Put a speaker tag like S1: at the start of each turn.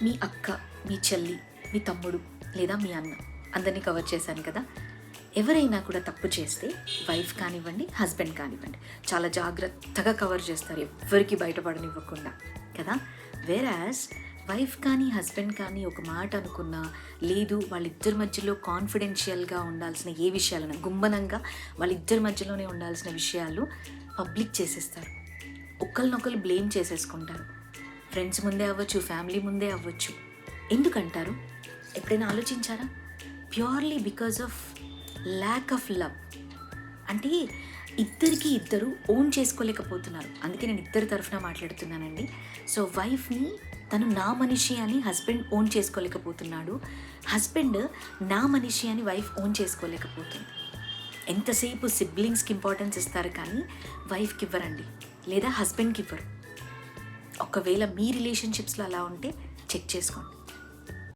S1: మీ అక్క, మీ చెల్లి, మీ తమ్ముడు లేదా మీ అన్న, అందరినీ కవర్ చేశాను కదా. ఎవరైనా కూడా తప్పు చేస్తే వైఫ్ కానివ్వండి, హస్బెండ్ కానివ్వండి, చాలా జాగ్రత్తగా కవర్ చేస్తారు, ఎవరికి బయటపడనివ్వకుండా కదా. వేరాస్ వైఫ్ కానీ హస్బెండ్ కానీ ఒక మాట అనుకున్నా, లేదు వాళ్ళిద్దరి మధ్యలో కాన్ఫిడెన్షియల్గా ఉండాల్సిన ఏ విషయాలైనా, గుమ్మనంగా వాళ్ళిద్దరి మధ్యలోనే ఉండాల్సిన విషయాలు పబ్లిక్ చేసేస్తారు, ఒకరినొకరు బ్లేమ్ చేసేసుకుంటారు. ఫ్రెండ్స్ ముందే అవ్వచ్చు, ఫ్యామిలీ ముందే అవ్వచ్చు. ఎందుకంటారు? ఎప్పుడైనా ఆలోచించారా? Purely because of lack of love. అంటే ఇద్దరికి ఇద్దరు ఓన్ చేసుకోలేకపోతున్నారు. అందుకే నేను ఇద్దరి తరఫున మాట్లాడుతున్నానండి. సో వైఫ్ని తను నా మనిషి అని హస్బెండ్ ఓన్ చేసుకోలేకపోతున్నాడు, హస్బెండ్ నా మనిషి అని వైఫ్ ఓన్ చేసుకోలేకపోతుంది. ఎంతసేపు సిబ్లింగ్స్కి ఇంపార్టెన్స్ ఇస్తారు కానీ వైఫ్కి ఇవ్వరండి, లేదా హస్బెండ్కి ఇవ్వరు. ఒకవేళ మీ రిలేషన్షిప్స్లో అలా ఉంటే చెక్ చేసుకోండి.